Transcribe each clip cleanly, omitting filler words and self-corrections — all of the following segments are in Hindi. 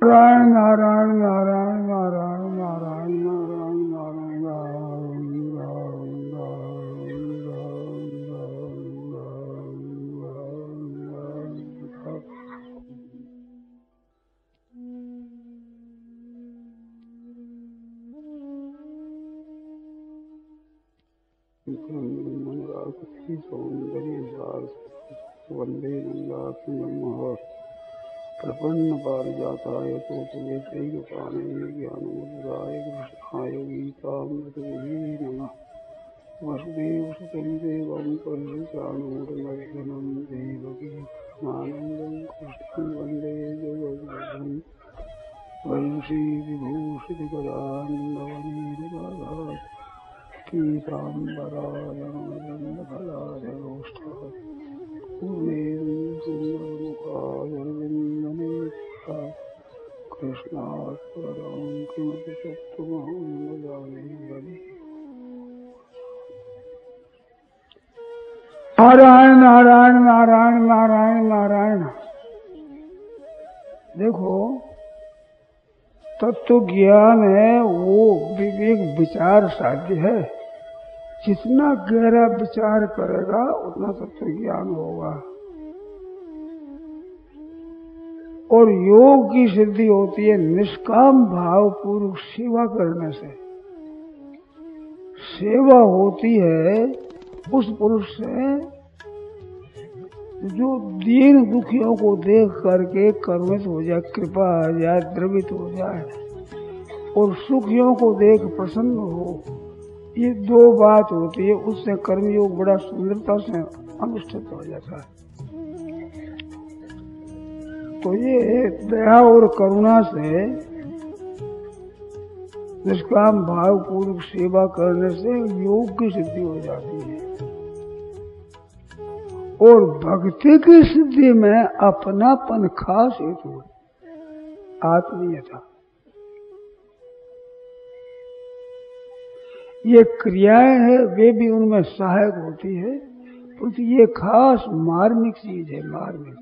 नारायण नारायण नारायण नारायण नारायण नारायण वंदे नंदात्मनः प्रपन्न पारिजाताय तोत्रवेत्रैकपाणे ज्ञानमुद्राय कृष्णाय गीतामृतये नमः। वसुदेवसुतं देवं कंसचाणूरमर्दनं देवकी परमानन्दं कृष्णं वन्दे जगद्गुरुं वंशीविभूषितगदान्नवनीरदात् पीताम्बराय पूर्णेन्दुमुखादरविन्दनेत्र कृष्णात् परं किमपि तत्त्वमहं न जाने हरि। नारायण नारायण नारायण नारायण नारायण। देखो, तत्व ज्ञान है वो विवेक विचार साध्य है। जितना गहरा विचार करेगा उतना तत्व ज्ञान होगा। और योग की सिद्धि होती है निष्काम भाव पूर्वक सेवा करने से। सेवा होती है उस पुरुष से जो दीन दुखियों को देख करके करुणित हो जाए, कृपा आ जाए, द्रवित हो जाए और सुखियों को देख प्रसन्न हो। ये दो बात होती है, उससे कर्मयोग बड़ा सुंदरता से अनुष्ठित हो जाता है। तो ये दया और करुणा से निष्काम भाव पूर्वक सेवा करने से योग की सिद्धि हो जाती है। और भक्ति की सिद्धि में अपनापन खास हेतु है, आत्मीयता। ये क्रियाएं हैं वे भी उनमें सहायक होती है, क्योंकि ये खास मार्मिक चीज है। मार्मिक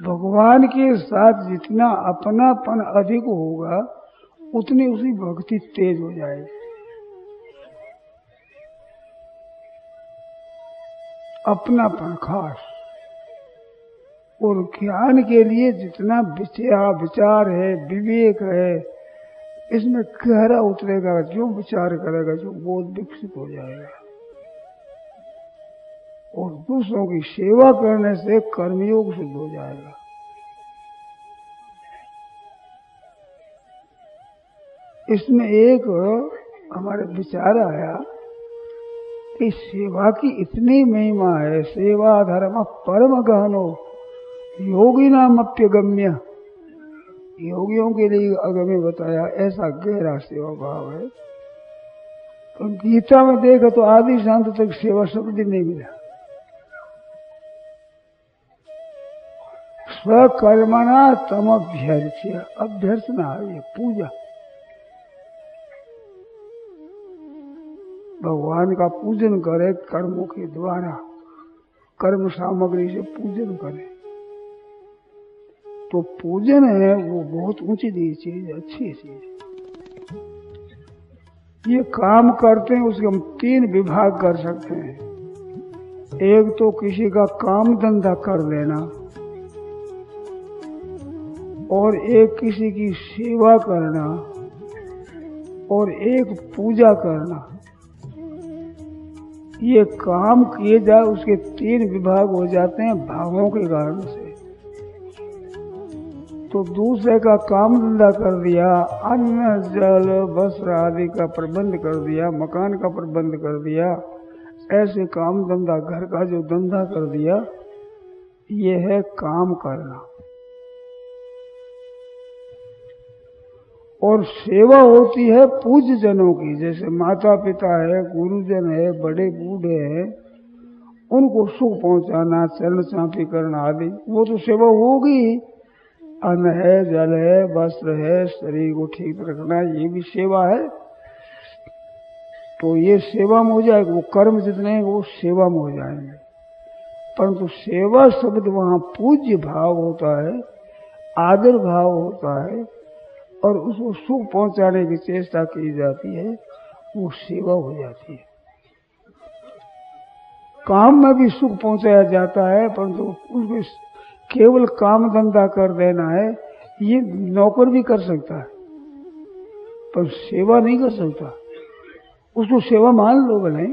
भगवान के साथ जितना अपनापन अधिक होगा उतनी उसकी भक्ति तेज हो जाएगी। अपनापन खास। और ज्ञान के लिए जितना विचार है, विवेक है, इसमें गहरा उतरेगा, जो विचार करेगा, जो बोध विकसित हो जाएगा। और दूसरों की सेवा करने से कर्मयोग सिद्ध हो जाएगा। इसमें एक हमारे विचार आया कि सेवा की इतनी महिमा है। सेवा धर्म परम गहनो योगी नाम अप्यगम्य। योगियों के लिए अगम्य बताया, ऐसा गहरा सेवा भाव है। तो गीता में देखा तो आदि शांत तक सेवा शब्द नहीं मिला। स्वकर्मणा तम अभ्यर्च्य, अभ्यर्थना है पूजा। भगवान का पूजन करे कर्मों के द्वारा, कर्म सामग्री से पूजन करे। तो पूजन है वो बहुत ऊंची चीज, अच्छी चीज। ये काम करते हैं उसके हम तीन विभाग कर सकते हैं। एक तो किसी का काम धंधा कर लेना, और एक किसी की सेवा करना, और एक पूजा करना। ये काम किए जाए उसके तीन विभाग हो जाते हैं भावों के कारण से। तो दूसरे का काम धंधा कर दिया, अन्न जल वस्त्र आदि का प्रबंध कर दिया, मकान का प्रबंध कर दिया, ऐसे काम धंधा घर का जो धंधा कर दिया, ये है काम करना। और सेवा होती है पूज्य जनों की, जैसे माता पिता है, गुरुजन है, बड़े बूढ़े हैं, उनको सुख पहुंचाना, चरण चांपी करना आदि, वो तो सेवा होगी। अन्न है, जल है, वस्त्र है, शरीर को ठीक रखना, ये भी सेवा है। तो ये सेवा में हो जाएगा। वो कर्म जितने हैं वो सेवा में हो जाएंगे। परंतु सेवा शब्द वहां पूज्य भाव होता है। आदर भाव होता है और उसको सुख पहुंचाने की चेष्टा की जाती है, वो सेवा हो जाती है। काम में भी सुख पहुंचाया जाता है, परंतु उसको केवल काम धंधा कर देना है, ये नौकर भी कर सकता है, पर सेवा नहीं कर सकता। उसको सेवा मान लो भले,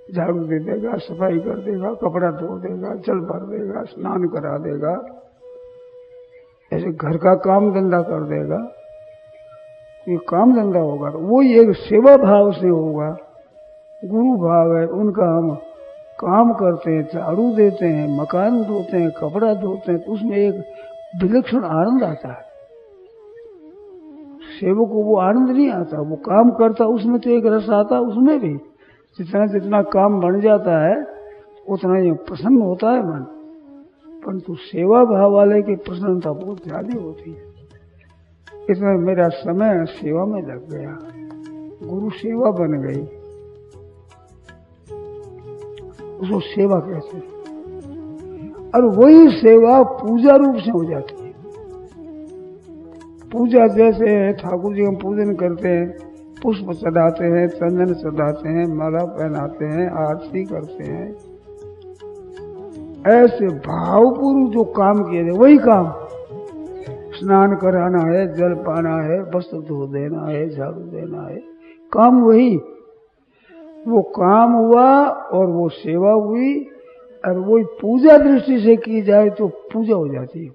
झाड़ू दे देगा, सफाई कर देगा, कपड़ा धो देगा, जल भर देगा, स्नान करा देगा, ऐसे घर का काम धंधा कर देगा, ये काम धंधा होगा। तो वो एक सेवा भाव से होगा। गुरु भाव है, उनका हम काम करते हैं, झाड़ू देते हैं, मकान धोते हैं, कपड़ा धोते हैं, तो उसमें एक विलक्षण आनंद आता है। सेवक को वो आनंद नहीं आता, वो काम करता उसमें तो एक रस आता, उसमें भी जितना जितना काम बन जाता है उतना ही प्रसन्न होता है मन, परंतु सेवा भाव वाले की प्रसन्नता बहुत ज्यादा होती है। इसमें मेरा समय सेवा में लग गया, गुरु सेवा बन गई, उसको सेवा कहते हैं। और वही सेवा पूजा रूप से हो जाती है। पूजा जैसे ठाकुर जी हम पूजन करते हैं, पुष्प चढ़ाते हैं, चंदन चढ़ाते हैं, माला पहनाते हैं, आरती करते हैं, ऐसे भावपूर्वक जो काम किए थे वही काम, स्नान कराना है, जल पाना है, वस्त्र धो देना है, झाड़ू देना है, काम वही, वो काम हुआ और वो सेवा हुई। और वही पूजा दृष्टि से की जाए तो पूजा हो जाती है।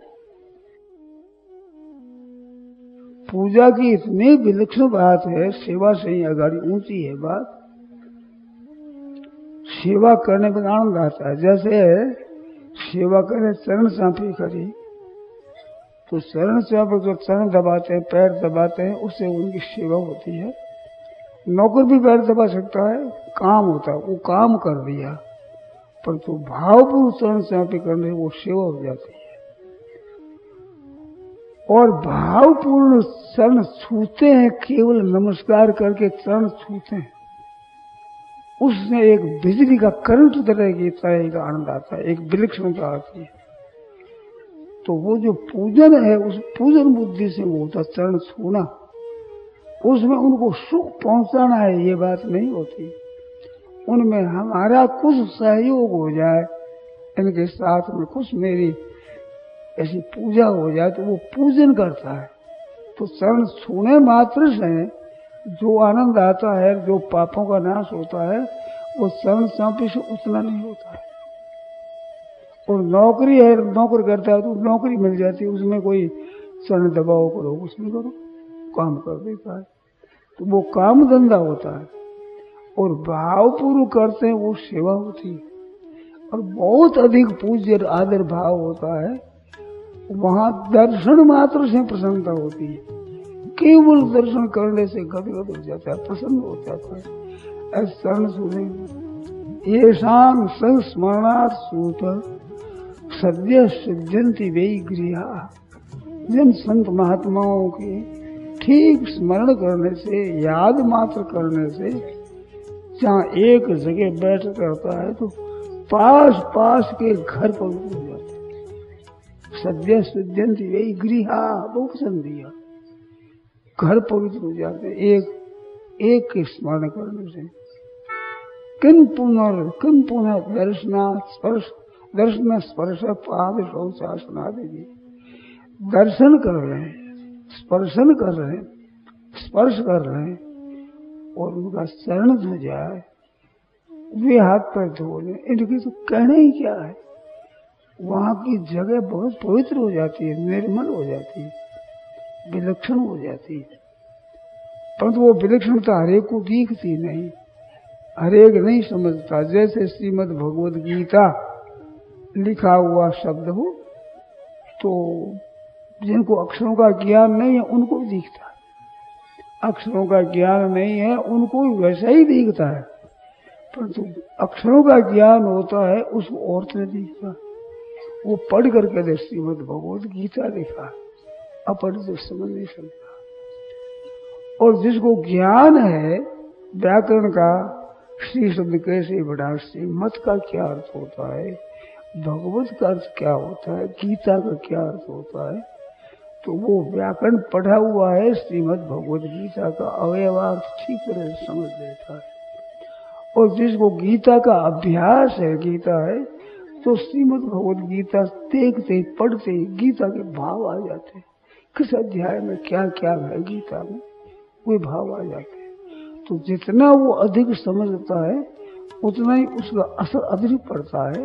पूजा की इतनी विलक्षण बात है, सेवा से ही अगाड़ी ऊंची है बात। सेवा करने में आनंद आता है। जैसे सेवा करे, चरण चांपी करी, तो चरण चांपी जो चरण दबाते हैं, पैर दबाते हैं, उससे उनकी सेवा होती है। नौकर भी पैर दबा सकता है, काम होता है, वो काम कर दिया, परंतु भावपूर्ण चरण चांपी करने वो सेवा हो जाती है। और भावपूर्ण चरण छूते हैं, केवल नमस्कार करके चरण छूते हैं, उसमें एक बिजली का करंट तरह की तरह का आनंद आता है, एक विलक्षणता आती है। तो वो जो पूजन है, उस पूजन बुद्धि से वो होता चरण छूना, उसमें उनको सुख पहुंचाना है ये बात नहीं होती। उनमें हमारा कुछ सहयोग हो जाए, इनके साथ में कुछ मेरी ऐसी पूजा हो जाए, तो वो पूजन करता है। तो चरण छूने मात्र से जो आनंद आता है, जो पापों का नाश होता है, वो चरण चांपी से उतना नहीं होता है। और नौकरी है, नौकर करता है तो नौकरी मिल जाती है, उसमें कोई चरण दबाव करो, कुछ नहीं करो, काम कर देता है, तो वो काम धंधा होता है। और भावपूर्वक करते हैं वो सेवा होती है। और बहुत अधिक पूज्य आदर भाव होता है, वहां दर्शन मात्र से प्रसन्नता होती है। केवल दर्शन करने से गदगद हो जाता है, प्रसन्न हो जाता है। ऐसे चरण सुने ये शाम संस्मरणार्थ सूत सद्य सिद्ध्यंति वे गृहा। जिन संत महात्माओं के ठीक स्मरण करने से, याद मात्र करने से, जहाँ एक जगह बैठ करता है तो पास पास के घर पवित्र हो जाते हैं। सद्य सिद्ध्यंति वे गृहा, बहुत पसंद दिया, घर पवित्र हो जाते हैं एक के स्मरण करने से। किन पुनः दर्शन स्पर्श पाद शौचासनादि। दर्शन कर रहे हैं, स्पर्शन कर रहे हैं, स्पर्श कर रहे हैं, और उनका चरण धो जाए, वे हाथ पैर धो लें, इनकी तो कहना ही क्या है। वहां की जगह बहुत पवित्र हो जाती है, निर्मल हो जाती है, विलक्षण हो जाती है। परंतु वो विलक्षणता हरेक को दिखती नहीं, हरेक नहीं समझता। जैसे श्रीमद् भगवद गीता लिखा हुआ शब्द हो, तो जिनको अक्षरों का ज्ञान नहीं है उनको भी दिखता है, अक्षरों का ज्ञान नहीं है उनको भी वैसा ही दिखता है। परंतु अक्षरों का ज्ञान होता है उसको और नहीं दिखता, वो पढ़ करके श्रीमद् भगवद गीता लिखा, अपढ़ तो समझ नहीं सकता। और जिसको ज्ञान है व्याकरण का, श्री शब्द कैसे बढ़ा, श्रीमत का क्या अर्थ होता है, भगवत का अर्थ क्या होता है, गीता का क्या अर्थ होता है, तो वो व्याकरण पढ़ा हुआ है, श्रीमद् भगवद गीता का अवयवांश ठीक तरह से समझ लेता है। और जिसको गीता का अभ्यास है, गीता है, तो श्रीमद् भगवद गीता देखते ही पढ़ते ही गीता के भाव आ जाते हैं। किस अध्याय में क्या क्या है गीता में, वे भाव आ जाते हैं। तो जितना वो अधिक समझता है उतना ही उसका असर अधिक पड़ता है।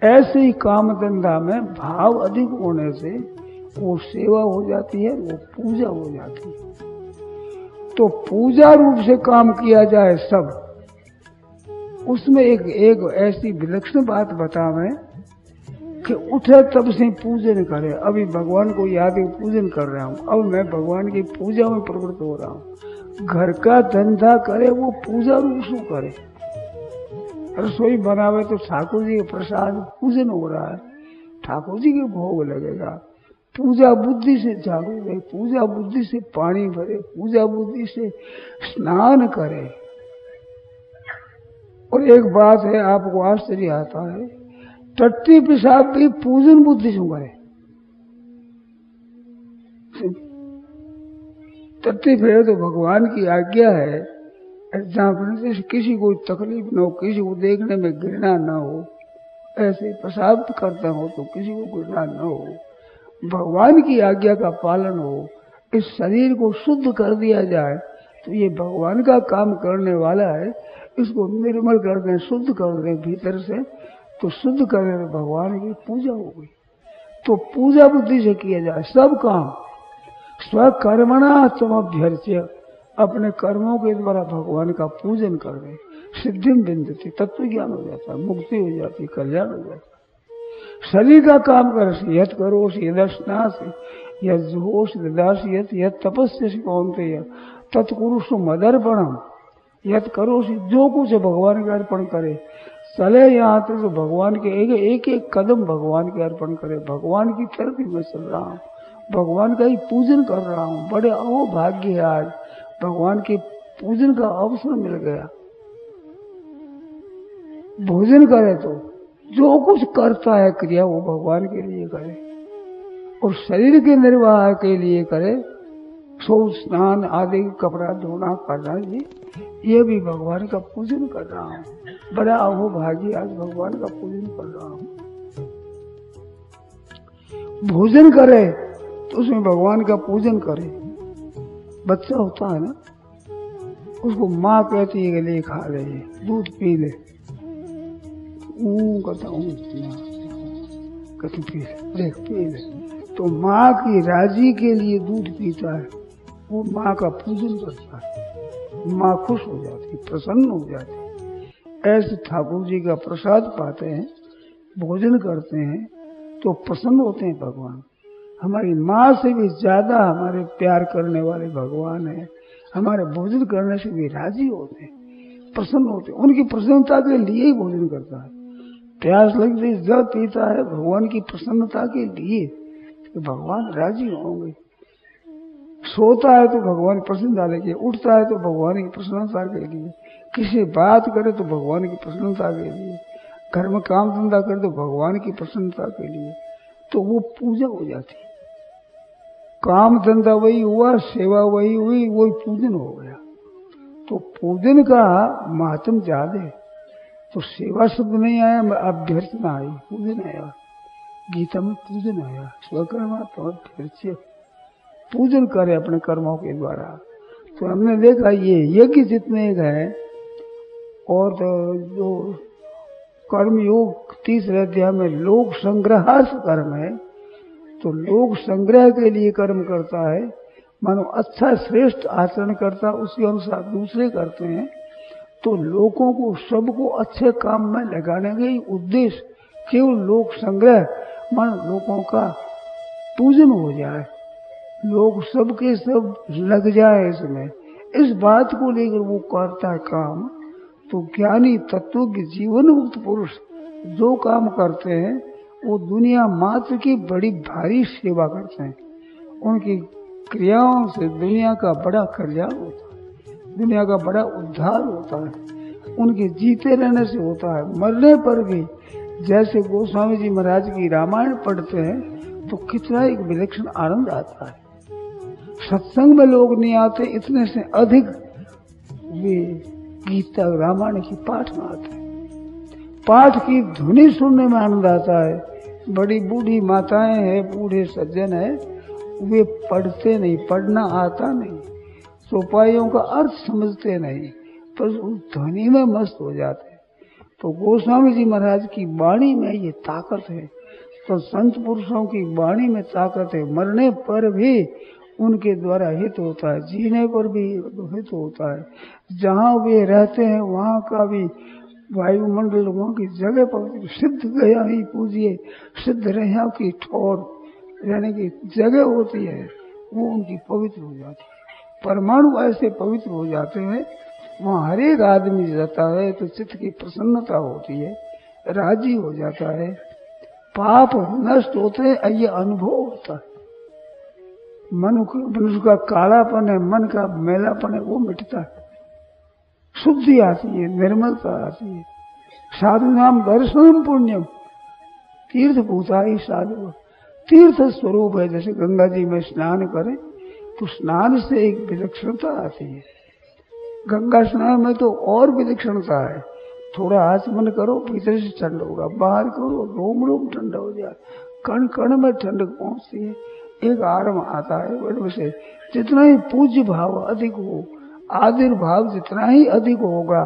ऐसे ही काम धंधा में भाव अधिक होने से वो सेवा हो जाती है, वो पूजा हो जाती है। तो पूजा रूप से काम किया जाए सब, उसमें एक ऐसी विलक्षण बात बता मैं कि उठे तब से पूजन करे। अभी भगवान को याद है पूजन कर रहा हूँ, अब मैं भगवान की पूजा में प्रवृत्त हो रहा हूँ। घर का धंधा करे वो पूजा रूप से करे। रसोई बनावे तो ठाकुर जी के प्रसाद पूजन हो रहा है, ठाकुर जी के भोग लगेगा। पूजा बुद्धि से झाड़ू दे, पूजा बुद्धि से पानी भरे, पूजा बुद्धि से स्नान करे। और एक बात है, आपको आश्चर्य आता है, टट्टी पेशाब भी पूजन बुद्धि से करे। टट्टी फेरे तो भगवान की आज्ञा है, जहाँ किसी को तकलीफ न हो, किसी को देखने में घृणा न हो, ऐसे पेशाब करता हो तो किसी को घृणा न हो, भगवान की आज्ञा का पालन हो, इस शरीर को शुद्ध कर दिया जाए तो ये भगवान का काम करने वाला है। इसको निर्मल कर दें, शुद्ध कर दें भीतर से, तो शुद्ध कर दें तो भगवान की पूजा हो गई। तो पूजा बुद्धि से किया जाए सब काम। स्वकर्मणा तमभ्यर्च्य, अपने कर्मों के द्वारा भगवान का पूजन कर दे। सिद्धिम बिंदती, तत्व ज्ञान हो जाता है, मुक्ति हो जाती है, कल्याण हो जाता है। शरीर का काम कर, यत करो यदस्नास यद जुहोश दास यद तपस्या कौनते तत्कुरुष मदर्पणम, यद करो जो कुछ भगवान के अर्पण करे। चले यहाँ तक तो भगवान के एक एक कदम भगवान के अर्पण करे। भगवान की तरफ ही मैं चल रहा हूँ, भगवान का ही पूजन कर रहा हूँ। बड़े अहोभाग्य है, आज भगवान के पूजन का अवसर मिल गया। भोजन करे तो जो कुछ करता है क्रिया वो भगवान के लिए करे, और शरीर के निर्वाह के लिए करे। शौच स्नान आदि कपड़ा धोना करना, ये भी भगवान का पूजन कर रहा हूँ। बड़ा अहोभाग्य, आज भगवान का पूजन कर रहा हूँ। भोजन करे तो उसमें भगवान का पूजन करे। बच्चा होता है ना, उसको माँ कहती है कि ले खा ले, दूध पी ले, कहता कहती पी ले, देख पी ले। तो माँ की राजी के लिए दूध पीता है, वो माँ का पूजन करता है। माँ खुश हो जाती, प्रसन्न हो जाती। ऐसे ठाकुर जी का प्रसाद पाते हैं, भोजन करते हैं तो प्रसन्न होते हैं भगवान। हमारी माँ से भी ज्यादा हमारे प्यार करने वाले भगवान है। हमारे भोजन करने से भी राजी होते हैं, प्रसन्न होते हैं। उनकी प्रसन्नता के लिए ही भोजन करता है। प्यास लगती जब पीता है भगवान की प्रसन्नता के लिए, तो भगवान राजी होंगे। सोता है तो भगवान प्रसन्नता के लिए, उठता है तो भगवान की प्रसन्नता के लिए, किसी बात करे तो भगवान की प्रसन्नता के लिए, घर में काम धंधा करे तो भगवान की प्रसन्नता के लिए, तो वो पूजा हो जाती है। काम धंधा वही हुआ, सेवा वही हुई, वही पूजन हो गया। तो पूजन का महत्व ज्यादा है। तो सेवा शब्द नहीं आया, अभ्यर्थना आई, पूजन आया। गीता में पूजन आया, स्वकर्मा तो अभ्यर्च्य, पूजन करे अपने कर्मों के द्वारा। तो हमने देखा ये यज्ञ जितने हैं, और तो जो कर्म योग तीसरे अध्याय में लोक संग्रह कर्म है, तो लोक संग्रह के लिए कर्म करता है, मानो अच्छा श्रेष्ठ आचरण करता, उसके अनुसार दूसरे करते हैं। तो लोगों को सबको अच्छे काम में लगाने का ही उद्देश्य केवल लोक संग्रह, मान लोगों का पूजन हो जाए, लोग सबके सब लग जाए इसमें, इस बात को लेकर वो करता है काम। तो ज्ञानी तत्व के जीवन मुक्त पुरुष जो काम करते हैं वो दुनिया मात्र की बड़ी भारी सेवा करते हैं। उनकी क्रियाओं से दुनिया का बड़ा कल्याण होता है, दुनिया का बड़ा उद्धार होता है। उनके जीते रहने से होता है, मरने पर भी जैसे गोस्वामी जी महाराज की रामायण पढ़ते हैं तो कितना एक विलक्षण आनंद आता है। सत्संग में लोग नहीं आते, इतने से अधिक वे गीता रामायण की पाठ में आते हैं। पाठ की ध्वनि सुनने में आनंद आता है। बड़ी बूढ़ी माताएं हैं, बूढ़े सज्जन है, वे पढ़ते नहीं, पढ़ना आता नहीं, चौपाइयों का अर्थ समझते नहीं, पर उस ध्वनि में मस्त हो जाते हैं। तो गोस्वामी जी महाराज की वाणी में ये ताकत है, तो संत पुरुषों की वाणी में ताकत है। मरने पर भी उनके द्वारा हित होता है, जीने पर भी हित होता है। जहाँ वे रहते हैं वहाँ का भी वायुमंडल, वहाँ की जगह पर सिद्ध गया ही पूजिए, सिद्ध रहा की ठोर रहने की जगह होती है, वो उनकी पवित्र हो जाती है। परमाणु ऐसे पवित्र हो जाते हैं, वहाँ हर एक आदमी जाता है तो चित्त की प्रसन्नता होती है, राजी हो जाता है, पाप नष्ट होते हैं, ये अनुभव होता है। मनुष्य का कालापन है, मन का मैलापन है, वो मिटता है, शुद्धि आती है, निर्मलता आती है। साधु नाम दर्शनम पुण्यम, तीर्थ भूता ही साधु, तीर्थ स्वरूप है। जैसे गंगा जी में स्नान करें तो स्नान से एक विलक्षणता आती है। गंगा स्नान में तो और विलक्षणता है। थोड़ा आचमन करो, भीतर से ठंड होगा, बाहर करो रोम रोम ठंडा हो जाए, कण कण में ठंडक पहुंचती है, एक आराम आता है। वैसे जितना ही पूज्य भाव अधिक हो, आदर भाव जितना ही अधिक होगा,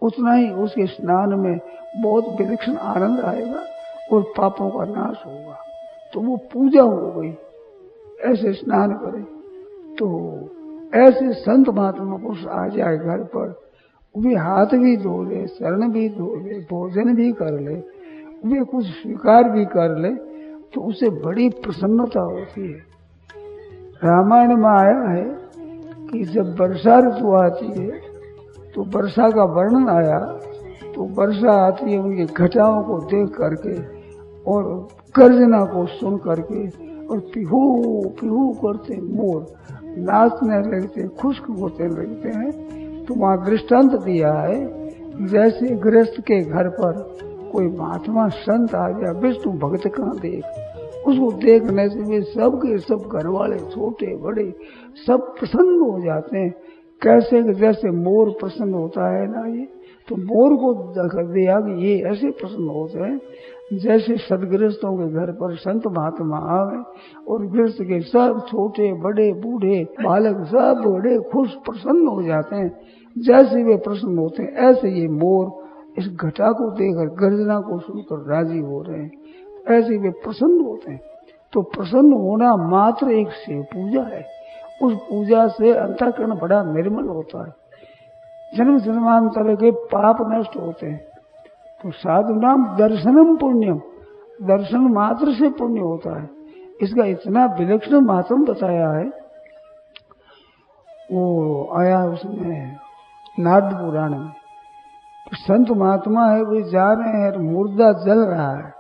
उतना ही उसके स्नान में बहुत विलक्षण आनंद आएगा और पापों का नाश होगा। तो वो पूजा हो गई। ऐसे स्नान करें तो ऐसे संत महात्मा पुरुष आ जाए घर पर, वे हाथ भी धो ले, शरण भी धो ले, भोजन भी कर ले, वे कुछ स्वीकार भी कर ले, तो उसे बड़ी प्रसन्नता होती है। रामायण में आया है कि जब वर्षा ऋतु आती है तो वर्षा का वर्णन आया, तो वर्षा आती है उनकी घटाओं को देख करके और गर्जना को सुन करके, और पिहू पिहू करते मोर नाचने लगते, खुश होते लगते हैं। तो वहाँ दृष्टांत दिया है, जैसे गृहस्थ के घर पर कोई महात्मा संत आ गया, विष्णु भक्त का देख, उसको देखने से वे सब के सब घर वाले छोटे बड़े सब प्रसन्न हो जाते हैं। कैसे कि जैसे मोर प्रसन्न होता है ना, ये तो मोर को कर दिया कि ये ऐसे प्रसन्न होते हैं। जैसे सदगृहस्थों के घर पर संत महात्मा आवे और गृहस्थ के सब छोटे बड़े बूढ़े बालक सब बड़े खुश प्रसन्न हो जाते हैं, जैसे वे प्रसन्न होते हैं, ऐसे ये मोर इस घटा को देखकर गर्जना को सुनकर राजी हो रहे हैं, ऐसे वे प्रसन्न होते हैं। तो प्रसन्न होना मात्र एक शिव पूजा है। उस पूजा से अंतःकरण बड़ा निर्मल होता है, जन्म जन्मांतर के पाप नष्ट होते हैं। तो साधु नाम दर्शनम पुण्यम, दर्शन मात्र से पुण्य होता है। इसका इतना विलक्षण महत्व बताया है, वो आया उसमें नारद पुराण में। संत महात्मा है, वे जा रहे हैं, मुर्दा जल रहा है,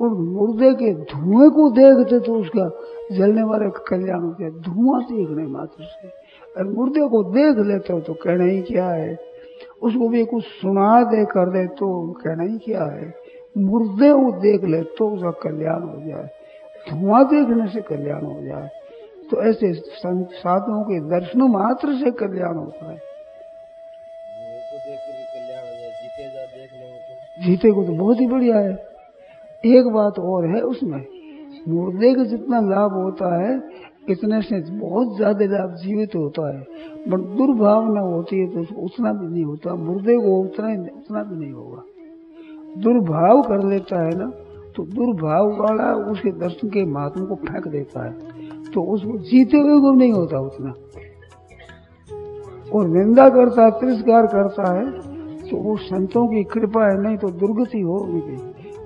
और मुर्दे के धुएं को देखते तो उसका जलने वाले का कल्याण हो गया, धुआं देखने मात्र से। और मुर्दे को देख लेते हो तो कहना ही क्या है, उसको भी कुछ सुना दे कर दे तो कहना ही क्या है। मुर्दे को देख ले तो उसका कल्याण हो जाए, धुआं देखने से कल्याण हो जाए। तो ऐसे साधुओं के दर्शन मात्र से कल्याण होता है। जीते को तो बहुत ही बढ़िया है। एक बात और है उसमें, मुर्दे का जितना लाभ होता है इतने से बहुत ज्यादा लाभ जीवित होता है, बट दुर्भावना होती है तो उतना भी नहीं होता। मुर्दे को उतना भी नहीं होगा। दुर्भाव कर लेता है ना, तो दुर्भाव वाला उसके दर्शन के महात्मा को फेंक देता है, तो उसको जीते हुए को नहीं होता उतना। और निंदा करता है, तिरस्कार करता है, तो वो संतों की कृपा है, नहीं तो दुर्गति हो उनकी।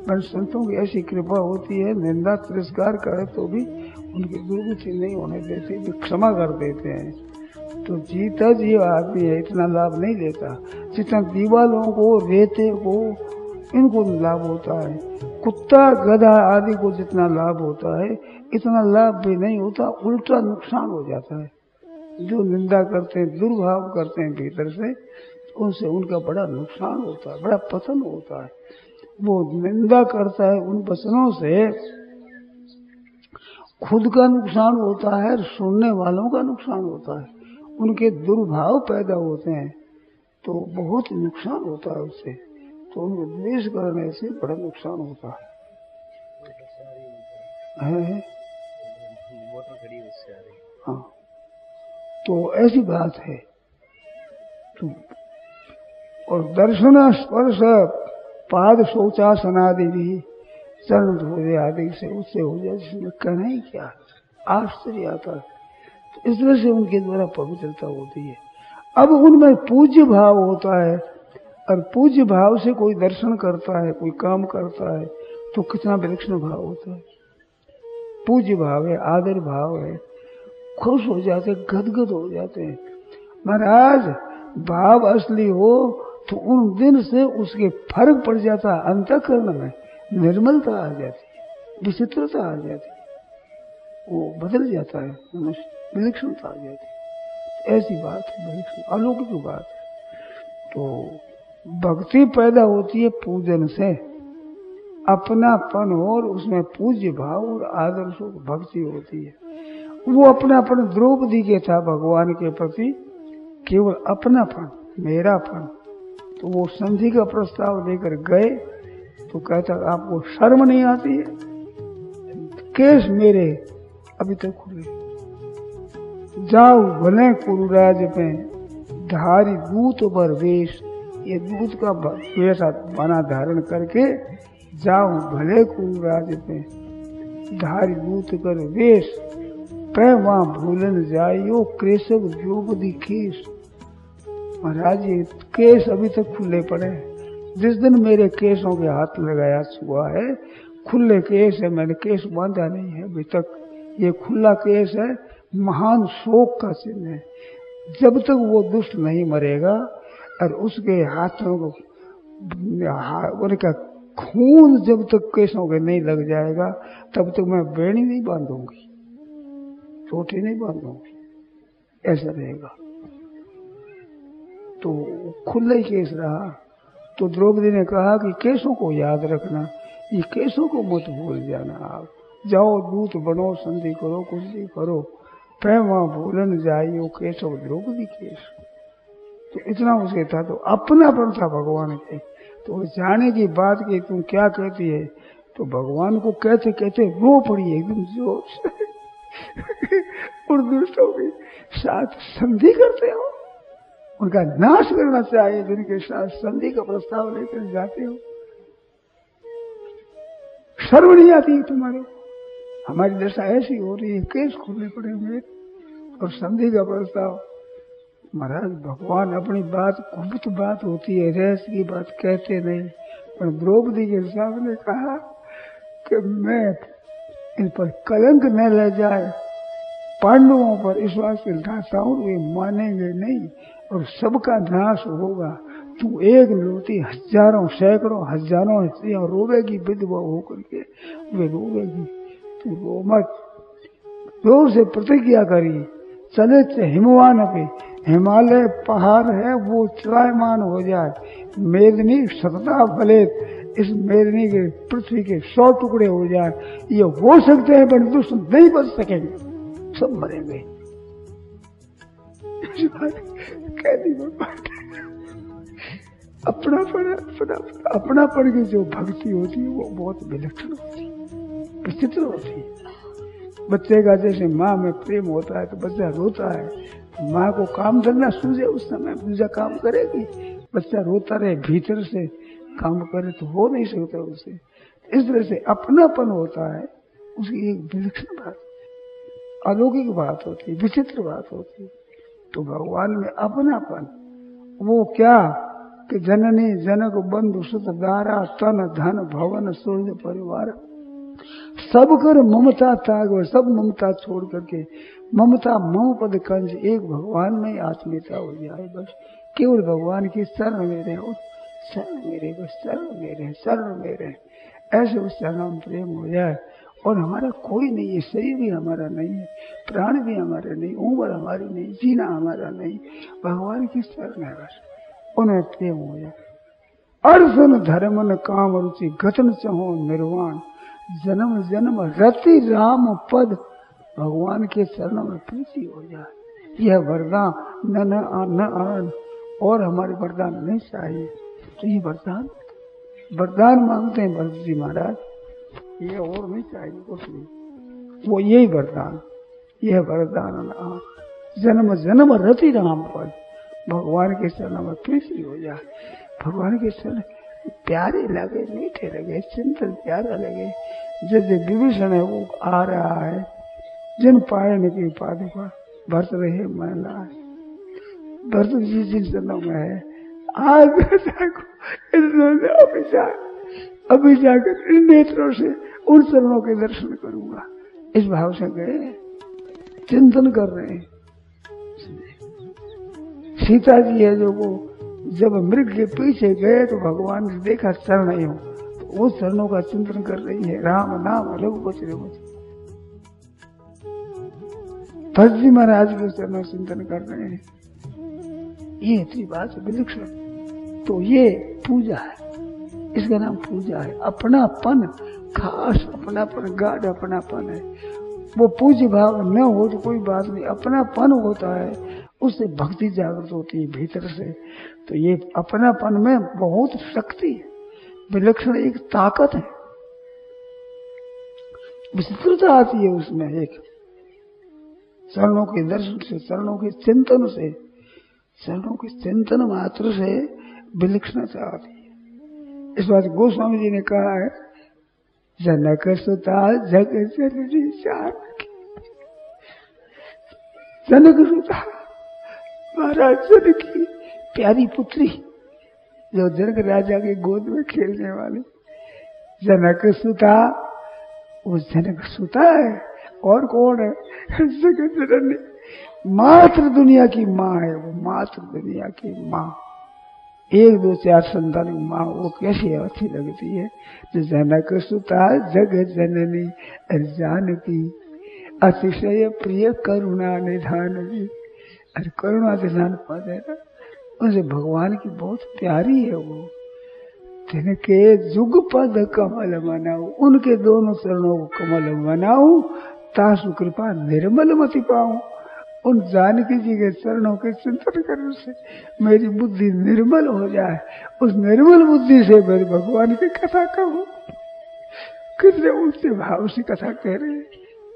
पर संतों की ऐसी कृपा होती है, निंदा तिरस्कार करे तो भी उनकी दुर्गति नहीं होने देते, वे क्षमा कर देते हैं। तो जीता जी आदमी है इतना लाभ नहीं लेता जितना दीवालों को, रेते को, इनको लाभ होता है। कुत्ता गधा आदि को जितना लाभ होता है इतना लाभ भी नहीं होता, उल्टा नुकसान हो जाता है। जो निंदा करते हैं, दुर्भाव करते हैं भीतर से, उनसे उनका बड़ा नुकसान होता है, बड़ा पतन होता है। वो निंदा करता है, उन वचनों से खुद का नुकसान होता है, सुनने वालों का नुकसान होता है, उनके दुर्भाव पैदा होते हैं तो बहुत नुकसान होता है उससे। तो उनको द्वेष करने से बड़ा नुकसान होता है। हाँ, तो ऐसी बात है। तो और दर्शन स्पर्श पाद शौचासनादि भी चरण धोरे आदि से उससे हो जाए, जिसमें कहना ही क्या, आश्चर्य आता है। तो इस तरह से उनके द्वारा पवित्रता होती है। अब उनमें पूज्य भाव होता है, और पूज्य भाव से कोई दर्शन करता है, कोई काम करता है तो कितना विलक्षण भाव होता है। पूज्य भाव है, आदर भाव है, खुश हो जाते, गदगद हो जाते हैं। महाराज भाव असली हो तो उन दिन से उसके फर्क पड़ जाता है, अंतःकरण में निर्मलता आ जाती है, विचित्रता आ जाती है, वो बदल जाता है, विलक्षणता आ जाती है। ऐसी बात है, विलक्षण अलौकिक बात है। तो भक्ति पैदा होती है पूजन से, अपनापन और उसमें पूज्य भाव और आदर से भक्ति होती है। वो अपनापन द्रौपदी के था भगवान के प्रति, केवल अपनापन, मेरापन। तो वो संधि का प्रस्ताव लेकर गए तो कहता आपको शर्म नहीं आती है, केस मेरे अभी तक खुले, जाओ भले कुरुराज में धारी दूत पर वेश, ये दूत का वैसा बना धारण करके जाओ भले कुरुराज में धारी दूत कर वेश, पै वहां भूलन जाइयो केशव द्रौपदी केश। महाराज ये केस अभी तक खुले पड़े हैं, जिस दिन मेरे केसों के हाथ लगाया हुआ है, खुले केस है, मैंने केस बांधा नहीं है अभी तक, ये खुला केस है, महान शोक का चिन्ह है। जब तक वो दुष्ट नहीं मरेगा और उसके हाथों को उनका खून जब तक केसों के नहीं लग जाएगा, तब तक मैं बेड़ी नहीं बांधूंगी, चोटी नहीं बांधूंगी, ऐसा रहेगा। तो खुले केस रहा। तो द्रौपदी ने कहा कि केसों को याद रखना, ये केसों को मत भूल जाना, आप जाओ दूत बनो, संधि करो, कुछ भी करो, प्रेमा भूलन जाइयो केशव द्रौपदी केश। तो इतना उसके था, तो अपनापन था भगवान के। तो जाने की बात की तुम क्या कहती है, तो भगवान को कहते कहते रो पड़ी एकदम जोर से और दुष्टों के साथ संधि करते हो, उनका नाश करना चाहिए, जिनके साथ संधि का प्रस्ताव लेकर जाते हो, शर्म नहीं आती है तुम्हारे? हमारी दशा ऐसी हो रही है, केस खुलने पड़े हुए और संधि का प्रस्ताव। महाराज भगवान अपनी बात गुप्त बात होती है, रहस्य की बात कहते नहीं, पर द्रौपदी के सामने कहा कि मैं इन पर कलंक न ले जाए, पांडवों पर इस वास्ते ढाता हूं, वे मानेंगे नहीं और सबका नाश होगा। तू एक रोती हजारों सैकड़ों हजारों स्त्रियां रोवेगी, विधवा होकर के वे रोवेगी, तू रो मत। जोर से प्रतिज्ञा करी, चले थे हिमवान पे, हिमालय पहाड़ है वो चलायमान हो जाए, मेदनी सतता फलेत, इस मेदनी के पृथ्वी के 100 टुकड़े हो जाए, ये हो सकते हैं पर दुष्ट नहीं बच सकेंगे, सब मरेंगे। अपनापन की जो भक्ति होती है वो बहुत विलक्षण होती है, विचित्र होती है। बच्चे का जैसे माँ में प्रेम होता है तो बच्चा रोता है, तो माँ को काम करना सूझे उस समय पूजा काम करेगी, बच्चा रोता रहे भीतर से काम करे तो हो नहीं सकता उसे। इस तरह से अपनापन होता है, उसकी एक विलक्षण बात, अलौकिक बात होती है, विचित्र बात होती है। तो भगवान में अपनापन, वो क्या कि जननी जनक बंधु सुत दारा तन धन भवन सूर्य परिवार, सब कर ममता त्याग, सब ममता छोड़ करके ममता मम पद कंज, एक भगवान में आत्मीयता हो जाए, बस केवल भगवान की शरण में रहे, शरण मेरे, बस शरण मेरे, शरण मेरे, ऐसे उस चरणों में प्रेम हो जाए। और हमारा कोई नहीं है, शरीर भी हमारा नहीं है, प्राण भी हमारे नहीं, उम्र हमारी नहीं, जीना हमारा नहीं, भगवान की शरण है, बस उन्हें प्रेम हो जाए। अर्जुन धर्मन काम रुचि गतन चहो निर्वाण, जन्म जन्म रति राम पद, भगवान के चरणों में प्रीति हो जाए। यह वरदान न आनंद और हमारे वरदान नहीं चाहिए। तो ये वरदान मांगते हैं भरत जी महाराज, ये और नहीं चाहिए कुछ नहीं, वो यही वरदान, यह वरदान जन्म जन्म रति राम पद, भगवान के चरणों में प्रीति हो जाए। भगवान के चरण प्यारे लगे, मीठे लगे, चिंतन प्यारा लगे। जैसे विभीषण है वो आ रहा है, जिन पायन की पादुका भरत रहे मन लाए, भरत जी जिन चरणों में है आज अभी जाकर इन नेत्रों से उन चरणों के दर्शन करूंगा, इस भाव से गए, चिंतन कर रहे हैं। सीता जी है जो वो जब मृग के पीछे गए तो भगवान ने देखा चरण ही हो, तो उस चरणों का चिंतन कर रही है। राम नाम रघुपति रघुपति, भरत जी महाराज के चरणों चिंतन कर रहे हैं। ये इतनी बात है विलक्षण। तो ये पूजा है, इसका नाम पूजा है। अपनापन, खास अपनापन, गाढ़ अपनापन है। वो पूज्य भाव न हो तो कोई बात नहीं, अपनापन होता है, उससे भक्ति जागृत होती है भीतर से। तो ये अपनापन में बहुत शक्ति है, विलक्षण एक ताकत है, विचित्रता आती है उसमें। एक चरणों के दर्शन से, चरणों के चिंतन से, चरणों के चिंतन मात्र से विलक्षणता आती है। इस बात गोस्वामी जी ने कहा है, जनक सुता जग जननी जानकी, जनक सुता महाराज जनक की प्यारी पुत्री, जो जनक राजा के गोद में खेलने वाली जनक सुता, वो जनक सुता है और कौन है? जगत जननी, मात्र दुनिया की माँ है वो, मात्र दुनिया की माँ। 1 2 4 संतान की माँ, वो कैसी अच्छी लगती है। तो जनक सुता जगत जननी जानकी, अतिशय प्रिय करुणा निधान की। अरे करुणा निधान पद है ना, उनसे भगवान की बहुत प्यारी है वो। जिनके जुग पद कमल मनाऊ, उनके दोनों चरणों को कमल मनाऊ, तासु कृपा निर्मल मति पाऊं। उन जानकी जी के चरणों के चिंतन करने से मेरी बुद्धि निर्मल हो जाए, उस निर्मल बुद्धि से मेरे भगवान की कथा कहूं। कितने ऊंचे भाव से कथा कह रहे हैं।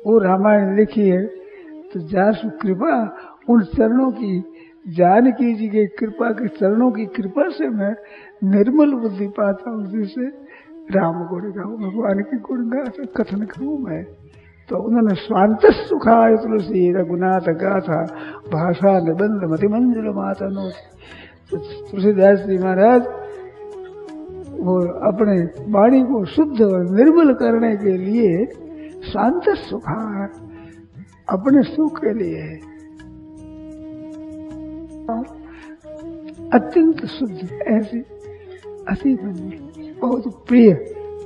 वो रामायण लिखी है तो जासु कृपा, उन चरणों की, जानकी जी के कृपा के चरणों की कृपा से मैं निर्मल बुद्धि पाता हूँ, जिससे राम गुण गाऊं, भगवान की गुण गाथा कथन कहूँ मैं। तो उन्होंने स्वांत सुखाय तुलसी रघुनाथ गाथा, भाषा निबंध मति मंजुल माता नो। तो तुलसीदास जी महाराज वो अपने वाणी को शुद्ध और निर्मल करने के लिए शांत सुखा, अपने सुख के लिए अत्यंत शुद्ध, ऐसी अति बहुत प्रिय,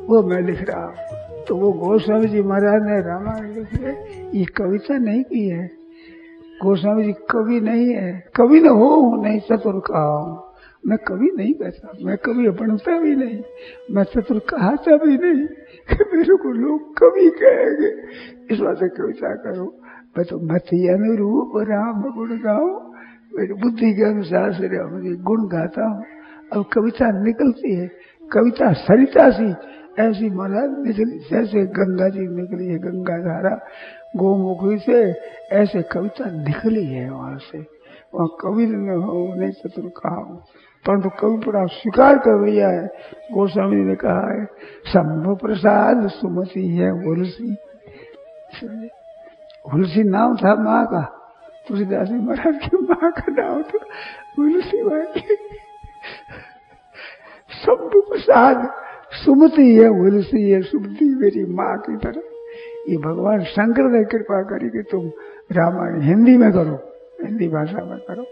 वो मैं लिख रहा हूँ। तो वो गोस्वामी जी महाराज ने रामायण लिखी है, ये कविता नहीं की है। गोस्वामी जी कवि नहीं है, कवि न हो नहीं चतुर कहा हूँ। मैं कवि नहीं कहता, मैं कवि बनता भी नहीं, मैं चतुर कहता भी नहीं कि मेरे को लोग कवि कहेंगे, इस बात से कविता करो। मैं तो मति अनुरूप राम गुण गाऊं, मेरी बुद्धि के अनुसार से राम जी गुण गाता हूँ। अब कविता निकलती है, कविता सरिता सी ऐसी महाराज निकली, जैसे गंगा जी निकली है, गंगा धारा गोमुखी से, ऐसे कविता निकली है वहां से। वहाँ कवि न हो नहीं चतुर कहा हूँ, परंतु कवि पड़ा स्वीकार कर लिया है। गोस्वामी ने कहा है, शंभु प्रसाद सुमति है हुलसी, हुलसी नाम था माँ का, तुलसीदास जी महाराज की माँ का नाम था हुलसी बाई। शंभु प्रसाद सुमति है हुलसी है, सुमति मेरी माँ की तरह। ये भगवान शंकर ने कृपा करी कि तुम रामायण हिंदी में करो, हिंदी भाषा में करो,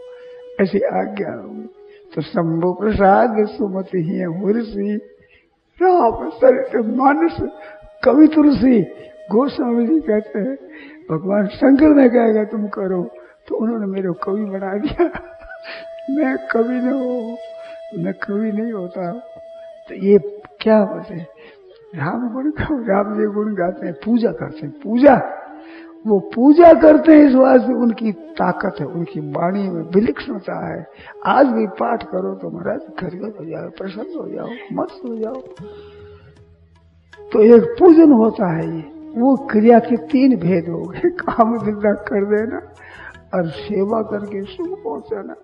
ऐसी आज्ञा होगी। तो शंभु प्रसाद सुमति है हुलसी, राम सरित मानस कवि तुलसी। गोस्वामी जी कहते हैं भगवान शंकर ने कहेगा तुम करो, तो उन्होंने मेरे को कवि बना दिया। मैं कवि न हो, मैं कवि नहीं होता। तो ये क्या बात है, राम गुण गाओ, राम जी गुण गाते हैं, पूजा करते हैं। पूजा, वो पूजा करते हैं इस वास्ते उनकी ताकत है, उनकी वाणी में विलक्षणता है। आज भी पाठ करो तो महाराज गदगद हो जाओ, प्रसन्न हो जाओ, मस्त हो जाओ। तो एक पूजन होता है ये। वो क्रिया के 3 भेद हो गए, काम धंधा कर देना और सेवा करके सुख पहुंचाना।